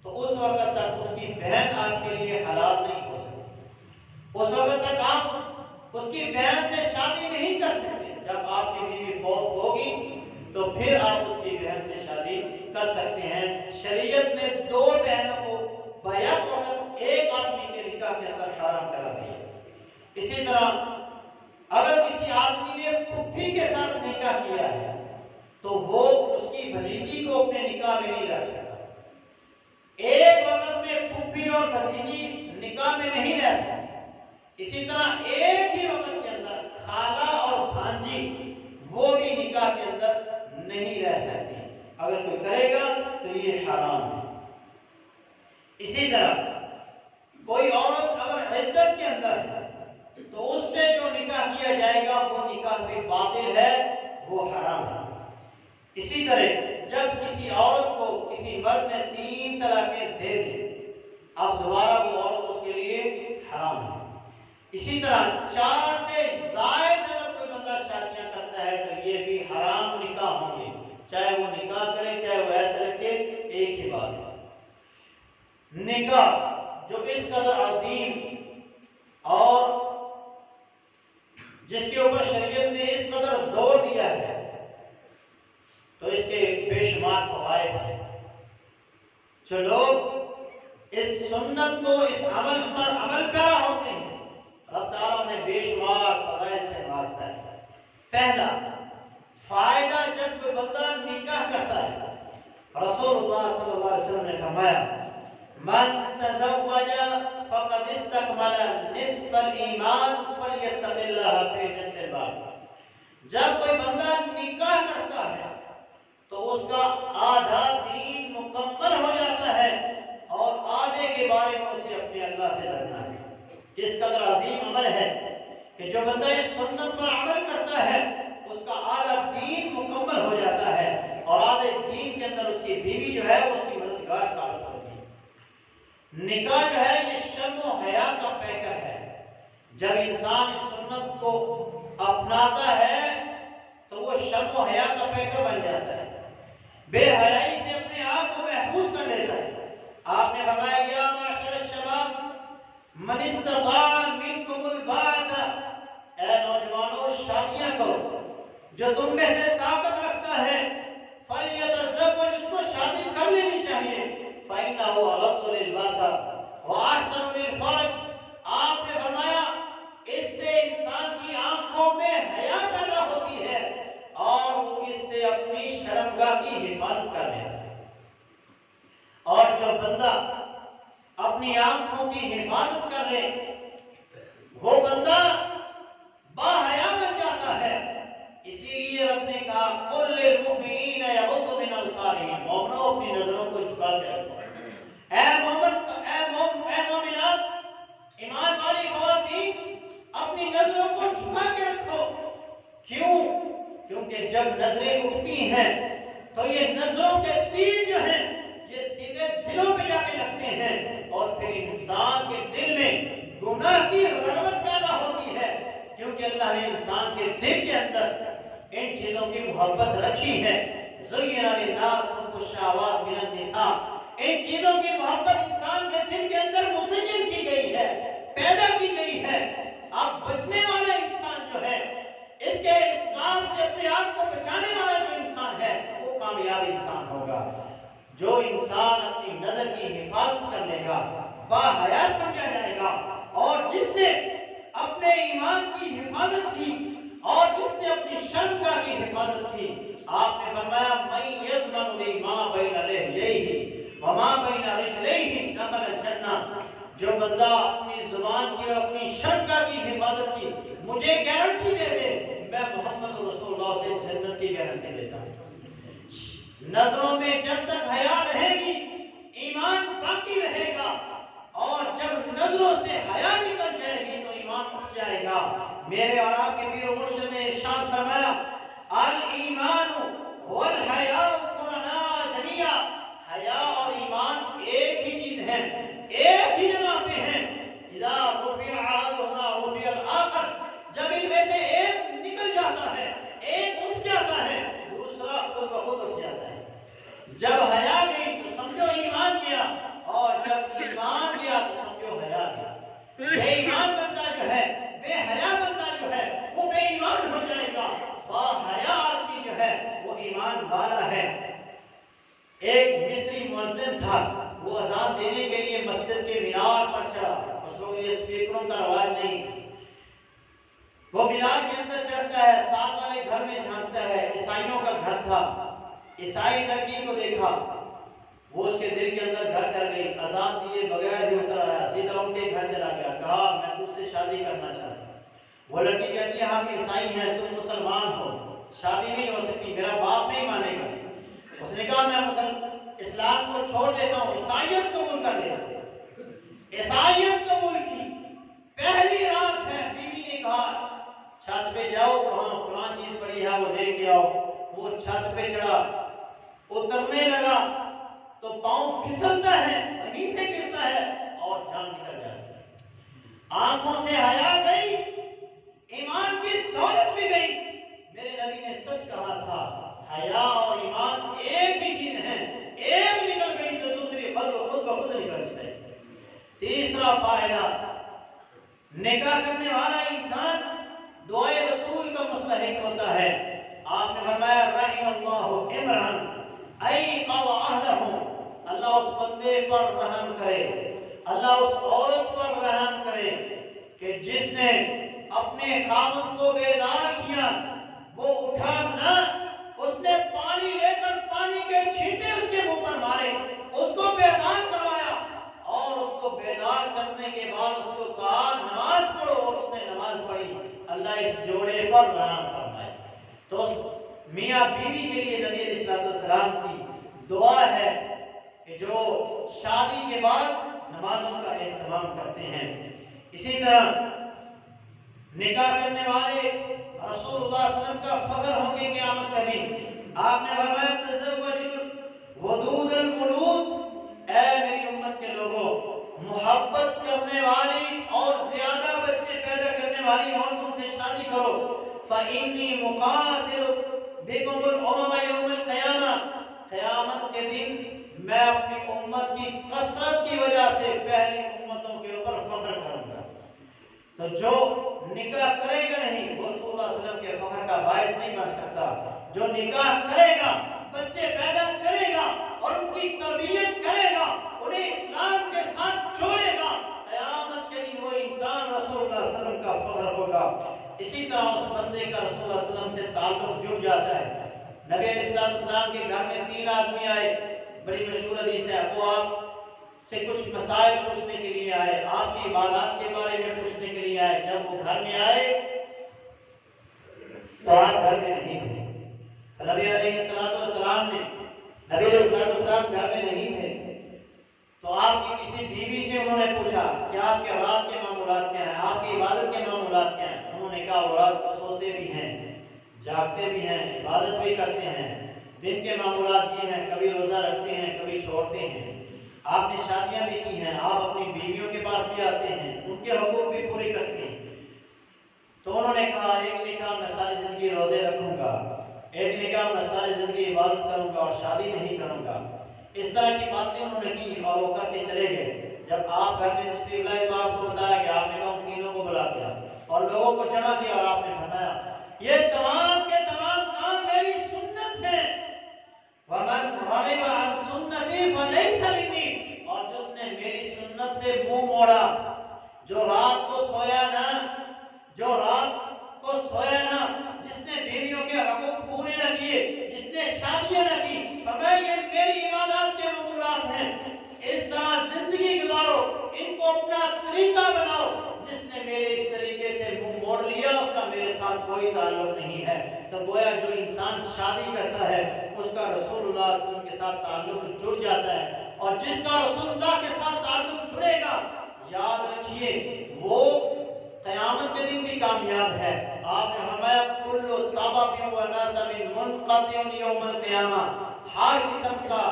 تو اس وقت تک اس کی بہن آپ کے لیے حلال نہیں ہو سکتی۔ اس وقت تک آپ اس کی بہن سے شادی نہیں کر سکتے۔ جب آپ کی بیوی فوت ہوگی تو پھر آپ اس کی بہن سے شادی کر سکتے ہیں۔ شریعت نے دو بہنوں کو بیک وقت ایک آدمی کے نکاح کے اندر حرام کرا دیا۔ اسی طرح اگر کسی آدمی نے پھوپھی کے ساتھ نکاح کیا ہے تو وہ اس کی بھتیجی کو اپنے نکاح میں نہیں رکھ سکتا۔ ایک وقت میں پھوپھی اور بھتیجی نکاح میں نہیں رہ سکتی۔ اسی طرح ایک ہی وقت کے اندر خالہ اور بھانجی وہ بھی نکاح کے اندر نہیں رہ سکتی۔ اگر کوئی کرے گا تو یہ حرام ہے۔ اسی طرح کوئی عورت اگر عدت کے اندر ہے تو اس سے جو نکاح کیا جائے گا وہ نکاح بھی باطل ہے، وہ حرام ہے۔ اسی طرح جب کسی عورت کو کسی مرد نے 3 طلاقیں دے دی، اب دوبارہ وہ عورت اس کے لیے حرام ہے۔ اسی طرح 4 سے زائد اگر کوئی بندہ شادیاں کرتا ہے تو یہ بھی حرام نکاح ہوں گے، چاہے وہ نکاح کرے چاہے وہ ایسا رکھے، ایک ہی بات ہے۔ نکاح جو اس قدر عظیم اور جس کے اوپر شریعت نے اس قدر زور دیا ہے تو اس کے بے شمار فوائد ہیں۔ جو لوگ اس سنت کو، اس عمل پر عمل پیرا ہوتے ہیں، رب تعالیٰ نے بے شمار فضائل سے نوازتا ہے۔ پہلا فائدہ، جب کوئی بندہ نکاح کرتا ہے، رسول اللہ صلی اللہ علیہ وسلم نے فرمایا من تزوج فقد استکمل نصف الایمان فلیتق اللہ فی نصف الباقی۔ جب کوئی بندہ نکاح کرتا ہے تو اس کا آدھا دین مکمل ہو جاتا ہے اور آدھے کے بارے میں اسے اپنے اللہ سے ڈرنا ہے۔ اس قدر عظیم عمل ہے کہ جو بندہ اس سنت پر عمل کرتا ہے اس کا آدھا دین مکمل ہو جاتا ہے اور آدھے دین کے اندر اس کی بیوی جو ہے اس کی مددگار ثابت ہوتی ہے۔ نکاح جو ہے یہ شرم و حیا کا پیکر ہے۔ جب انسان اس سنت کو اپناتا ہے تو وہ شرم و حیا کا پیکر بن جاتا ہے، بے حیائی سے اپنے آپ کو محفوظ کر لیتا ہے۔ آپ نے فرمایا یا معاشر الشباب من استطاع منکم الباءۃ، اے نوجوانوں شادیاں کرو، جو تم میں سے طاقت رکھتا ہے فلیتزوج، اس کو شادی کر لینی چاہیے، فإنہ اغض للبصر وأحسن للفرج۔ آپ نے فرمایا اس سے انسان کی آنکھوں میں حیا پیدا ہوتی ہے اور وہ اس سے اپنی شرمگاہ کی حفاظت کر لیتا ہے۔ اور جو بندہ اپنی آنکھوں کی حفاظت کر لے وہ بندہ باحیا بن جاتا ہے۔ اسی لیے رب نے کہا قل للمؤمنین یغضوا من ابصارہم، مومنوں اپنی نظروں کو جھکا کے رکھو۔ اے اللہ نے انسان کے دل کے اندر ان چیزوں کی محبت رکھی ہے. زین للناس حب الشہوات من النساء، ان چیزوں کی محبت انسان کے دل کے اندر مزین کی گئی ہے، پیدا کی گئی ہے. اب بچنے والا انسان جو ہے، اس کے کام سے اپنے آپ کو بچانے والا جو انسان ہے وہ کامیاب انسان ہوگا. جو انسان اپنی نظر کی حفاظت کر لے گا باحیا سمجھا جائے گا، اور جس نے اپنے ایمان کی حفاظت کی اور جس نے اپنی شرمگاہ کی حفاظت کی، آپ نے فرمایا من یضمن لی ما بین لحییہ وما بین رجلیہ دخل الجنہ. جو بندہ اپنی زبان کی اور اپنی شرمگاہ کی حفاظت کی، مجھے گارنٹی دے دے، میں محمد رسول اللہ سے جنت کی گارنٹی دیتا ہوں. نظروں میں جب تک حیا رہے گی ایمان باقی رہے گا، اور جب نظروں سے حیا نکل جائے گی تو ایمان اٹھ جائے گا. میرے اور آپ کے پیر و مرشد نے ارشاد فرمایا الایمان والحیاء قرناء جمیعا، حیا اور ایمان ایک ہی چیز ہے، ایک ہی جگہ پہ ہیں. اذا رفع احدهما رفع الاخر، جب ان میں سے ایک نکل جاتا ہے، ایک اٹھ جاتا ہے، دوسرا خود بخود اٹھ جاتا ہے. جب حیا گئی تو سمجھو ایمان گیا، اور جب ایمان گیا تو سمجھو حیا گیا. بے ایمان بندہ جو ہے، بے حیا بندہ جو ہے وہ بے ایمان ہو جائے گا. با حیا آدمی جو ہے وہ ایمان والا ہے. ایک مصری مؤذن تھا، وہ اذان دینے کے لیے مسجد کے مینار پر چڑھا. اس وقت یہ اسپیکروں کا رواج نہیں. وہ مینار کے اندر چڑھتا ہے، ساتھ والے گھر میں جھانکتا ہے. عیسائیوں کا گھر تھا. عیسائی لڑکی کو دیکھا، وہ اس کے دل کے اندر گھر کر گئی. اذان دیے بغیر ہی اتر آیا، سیدھا ان کے گھر چلا گیا. کہا میں تجھ سے شادی کرنا چاہتا ہوں. وہ لڑکی کہتی ہے ہم عیسائی ہیں، تم مسلمان ہو، شادی نہیں ہو سکتی، میرا باپ نہیں مانے گا. اس نے کہا میں اسلام کو چھوڑ دیتا ہوں، عیسائیت قبول کر لیتا ہوں. عیسائیت قبول کی. پہلی رات ہے، بیوی نے کہا چھت پہ جاؤ، وہاں فلاں چیز پڑی ہے وہ لے کے آؤ. وہ چھت پہ چڑھا، اترنے لگا تو پاؤں پھسلتا ہے، وہیں سے گرتا ہے اور جان نکل جاتی ہے. آنکھوں سے حیا گئی، ایمان کی دولت بھی گئی. میرے نبی نے سچ کہا تھا حیا اور ایمان ایک ہی چیز ہے، ایک نکل گئی تو دوسری خود بخود نکل جائے. تیسرا فائدہ، نکاح کرنے والا انسان دعائے رسول کا مستحق ہوتا ہے. آپ نے فرمایا رحم اللہ عمران ایقظ اہلہ، اللہ اس بندے پر رحم کرے، اللہ اس عورت پر رحم کرے کہ جس نے اپنے خاوند کو بیدار کیا. وہ اٹھا نہ، اس نے پانی لے کر پانی کے چھینٹے اس کے منہ پر مارے، اس کو بیدار کروایا، اور اس کو بیدار کرنے کے بعد اس کو کہا نماز پڑھو، اور اس نے نماز پڑھی. اللہ اس جوڑے پر رحم فرمائے. تو میاں بیوی کے لیے نبی علیہ السلام کی دعا ہے کہ جو شادی کے بعد نمازوں کا اہتمام کرتے ہیں. اسی طرح نکاح کرنے والے رسول اللہ صلی اللہ علیہ وسلم کا فخر ہوں گے قیامت کا دن. آپ نے فرمایا تزوج الودود الولود، اے میری امت کے لوگوں، محبت کرنے والی اور زیادہ بچے پیدا کرنے والی عورتوں سے شادی کرو. فإنی مقاتل بکم الامم یوم القیامہ، قیامت کے دن میں اپنی امت کی کثرت کی وجہ سے پہلی امتوں کے اوپر فخر کروں گا. تو جو نکاح کرے گا نہیں وہ رسول اللہ صلی اللہ علیہ وسلم کے فخر کا باعث نہیں بن سکتا. جو نکاح کرے گا، بچے پیدا کرے گا اور ان کی تربیت کرے گا، انہیں اسلام کے ساتھ جوڑے گا، قیامت کے دن وہ انسان رسول اللہ صلی اللہ علیہ وسلم کا فخر ہوگا. اسی طرح اس بندے کا رسول اللہ صلی اللہ علیہ وسلم سے تعلق جڑ جاتا ہے. نبی علیہ السلام کے گھر میں 3 آدمی آئے، بڑی مشہور حدیث ہے. وہ آپ سے کچھ مسائل پوچھنے کے لیے آئے، آپ کی عبادات کے بارے میں پوچھنے کے لیے آئے. جب وہ گھر میں آئے تو آپ گھر میں نہیں تھے. نبی علیہ السلام گھر میں نہیں تھے تو آپ کی کسی بیوی سے انہوں نے پوچھا کہ آپ کے رات کے معمولات کیا ہیں، آپ کی عبادت کے معمولات کیا ہیں. انہوں نے کہا وہ رات کو سوتے بھی ہیں، جاگتے بھی ہیں، عبادت بھی کرتے ہیں. دن کے معمولات یہ ہیں، کبھی روزہ رکھتے ہیں، کبھی چھوڑتے ہیں. آپ نے شادیاں بھی کی ہیں، آپ اپنی بیویوں کے پاس بھی آتے ہیں، ان کے حقوق بھی پورے کرتے ہیں. تو انہوں نے کہا ایک نکاح میں ساری زندگی روزے رکھوں گا، ایک نکاح میں ساری زندگی عبادت کروں گا اور شادی نہیں کروں گا۔ اس طرح کی باتیں انہوں نے کی اور وہ کر کے چلے گئے۔ جب آپ گھر میں تشریف لائے تو آپ کو بتایا کہ آپ نے کہا ان تینوں کو بلا دیا اور لوگوں کو جمع کیا اور آپ نے فرمایا یہ تمام کے تمام کام میری سنت ہیں، وَمَنْ رَغِبَ عَنْ سُنَّتِي فَلَيْسَ مِنِّي، اور جس نے میری سنت سے منہ موڑا، جو رات کو سویا نہ، جس نے بیویوں کے حقوق پورے نہ کیے، جس نے شادیاں نہ کی، فرمایا یہ میری عبادات کے معمولات ہیں، اس طرح زندگی گزارو، ان کو اپنا طریقہ بناؤ۔ جس نے میرے اس طریقے سے منہ موڑ لیا اس کا میرے ساتھ کوئی تعلق نہیں ہے۔ تو گویا جو انسان شادی کرتا ہے اس کا رسول اللہ صلی اللہ علیہ وسلم کے ساتھ تعلق جڑ جاتا ہے، اور جس کا رسول اللہ کے ساتھ تعلق جڑے گا یاد رکھیے وہ قیامت کے دن بھی کامیاب ہے۔ آپ نے فرمایا کل سبب و نسب منقطع یوم القیامہ، ہر قسم کا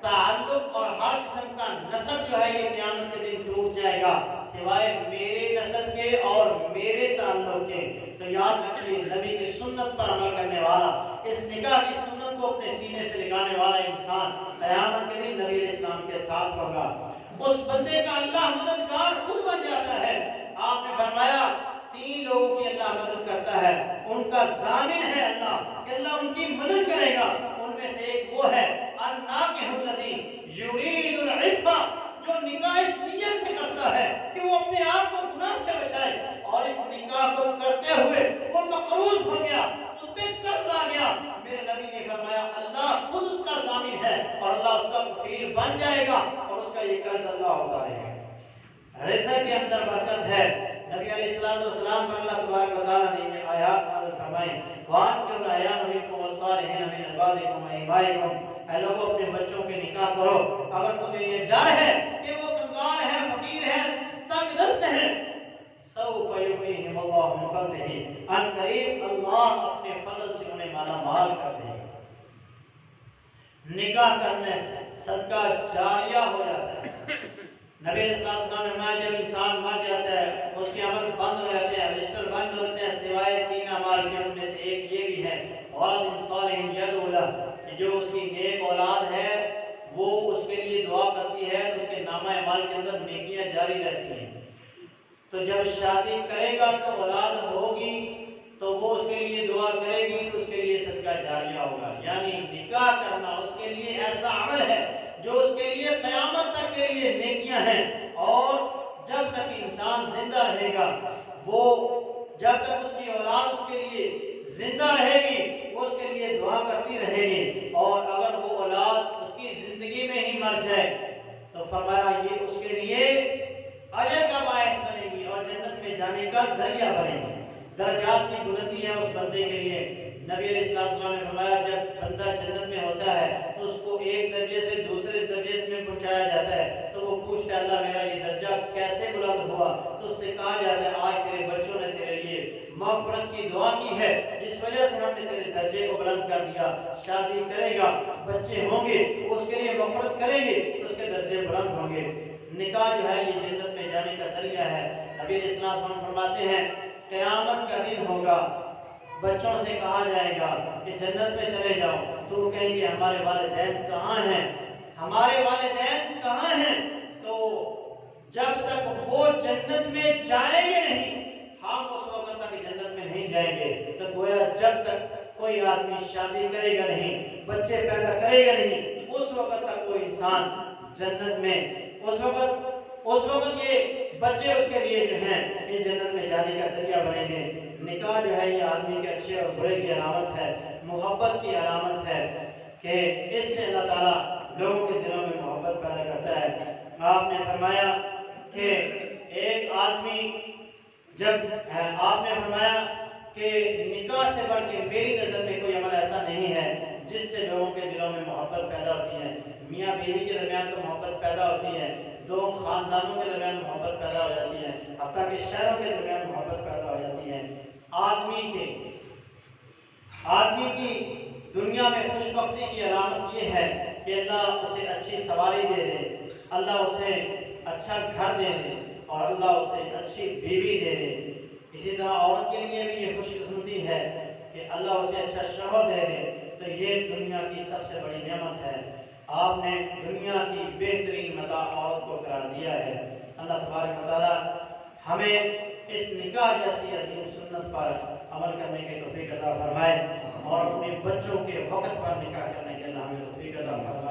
تعلق اور ہر قسم کا نسب جو ہے یہ قیامت کے دن ٹوٹ جائے گا سوائے میرے نسب کے اور میرے تعلق کے۔ تو یاد رکھیے نبی کی سنت پر عمل کرنے والا، اس نکاح کی سنت کو اپنے سینے سے لگانے والا انسان قیامت کے دن نبی علیہ السلام کے ساتھ ہوگا۔ اس بندے کا اللہ مددگار خود بن جاتا ہے۔ آپ نے فرمایا 3 لوگوں کی اللہ مدد کرتا ہے، ان کا ضامن ہے اللہ کہ اللہ ان کی مدد کرے گا۔ ان میں سے ایک وہ ہے الناکح الذی یرید العفہ، جو نکاح اس نیت سے کرتا ہے کہ وہ اپنے آپ کو گناہ سے بچائے، اور اس نکاح کو کرتے ہوئے وہ مقروض ہو گیا، اس پہ قرض آ گیا۔ میرے نبی نے فرمایا اللہ خود اس کا ضامن ہے اور اللہ اس کا کفیل بن جائے گا اور اس کا یہ قرض اللہ اتارے گا۔ رزق کے اندر برکت ہے۔ نبی علیہ السلام پر اللہ تبارک و تعالیٰ نے یہ آیات نازل فرمائی، وَأَنكِحُوا الْأَيَامَ مِنكُمْ وَالصَّالِحِينَ مِنْ عِبَادِكُمْ وَإِمَائِكُمْ، اے لوگوں اپنے بچوں کے نکاح کرو اگر تمہیں یہ ڈر ہے کہ وہ کنگال ہیں، فقیر ہیں، تنگ دست ہیں، سَوْفَ يُغْنِيهِمُ اللَّهُ مِنْ فَضْلِهِ، ان قریب اللہ اپنے فضل سے انہیں مالا مال کر دے گا۔ نکاح کرنے سے صدقہ جاریہ ہو جاتا ہے۔ نبی علیہ السلام نے فرمایا جب انسان مر جاتا ہے اس کے عمل بند ہو جاتے ہیں، رجسٹر بند ہوتے ہیں سوائے 3 اعمال کے، ان میں سے ایک یہ بھی ہے وَلَدٍ صَالِحٍ يَدْعُو لَهُ، جو اس کی نیک اولاد ہے وہ اس کے لیے دعا کرتی ہے تو اس کے نامہ اعمال کے اندر نیکیاں جاری رہتی ہیں۔ تو جب شادی کرے گا تو اولاد ہوگی تو وہ اس کے لیے دعا کرے گی تو اس کے لیے صدقہ جاریہ ہوگا۔ یعنی نکاح کرنا اس کے لیے ایسا عمل ہے جو اس کے لیے قیامت تک کے لیے نیکیاں ہیں، اور جب تک انسان زندہ رہے گا وہ، جب تک اس کی اولاد اس کے لیے زندہ رہے گی وہ اس کے لیے دعا کرتی رہے گی، اور اگر وہ اولاد اس کی زندگی میں ہی مر جائے تو فرمایا یہ اس کے لیے اجر کا باعث بنے گی اور جنت میں جانے کا ذریعہ بنے گی۔ درجات کی بلندی ہے اس بندے کے لیے۔ نبی علیہ السلام نے فرمایا جب بندہ جنت میں ہوتا ہے تو اس کو ایک درجے سے دوسرے درجے میں پہنچایا جاتا ہے، تو وہ پوچھتا ہے اللہ میرا یہ درجہ کیسے بلند ہوا؟ تو اس سے کہا جاتا ہے آج تیرے بچوں نے تیرے لیے مغفرت کی دعا کی ہے جس وجہ سے ہم نے تیرے درجے کو بلند کر دیا۔ شادی کرے گا، بچے ہوں گے، وہ اس کے لیے مغفرت کریں گے تو اس کے درجے بلند ہوں گے۔ نکاح جو ہے یہ جنت میں جانے کا ذریعہ ہے۔ نبی علیہ السلام فرماتے ہیں قیامت کا دن ہوگا، بچوں سے کہا جائے گا کہ جنت میں چلے جاؤ، تو وہ کہیں گے ہمارے والدین کہاں ہیں، ہمارے والدین کہاں ہیں؟ تو جب تک وہ جنت میں جائیں گے نہیں ہم اس وقت تک جنت میں نہیں جائیں گے۔ تو گویا جب تک کوئی آدمی شادی کرے گا نہیں، بچے پیدا کرے گا نہیں، اس وقت تک وہ انسان جنت میں، اس وقت یہ بچے اس کے لیے جو ہیں یہ جنت میں جانے کا ذریعہ بنیں گے۔ نکاح جو ہے یہ آدمی کے اچھے اور برے کی علامت ہے، محبت کی علامت ہے کہ اس سے اللہ تعالیٰ لوگوں کے دلوں میں محبت پیدا کرتا ہے۔ آپ نے فرمایا کہ ایک آدمی آپ نے فرمایا کہ نکاح سے بڑھ کے میری نظر میں کوئی عمل ایسا نہیں ہے جس سے لوگوں کے دلوں میں محبت پیدا ہوتی ہے۔ میاں بیوی کے درمیان تو محبت پیدا ہوتی ہے، دو خاندانوں کے درمیان محبت پیدا ہو جاتی ہے، حتیٰ کہ شہروں کے درمیان محبت پیدا ہو جاتی ہے۔ آدمی کی دنیا میں خوش بختی کی علامت یہ ہے کہ اللہ اسے اچھی سواری دے دے، اللہ اسے اچھا گھر دے دے اور اللہ اسے اچھی بیوی دے دے۔ اسی طرح عورت کے لیے بھی یہ خوش قسمتی ہے کہ اللہ اسے اچھا شوہر دے دے، تو یہ دنیا کی سب سے بڑی نعمت ہے۔ آپ نے دنیا کی بہترین متاع عورت کو قرار دیا ہے۔ اللہ تبارک و تعالیٰ ہمیں اس نکاح جیسی عظیم سنت پر عمل کرنے کی توفیق عطا فرمائے، اور اپنے بچوں کے وقت پر نکاح کرنے کے اللہ ہمیں توفیق عطا فرمائے۔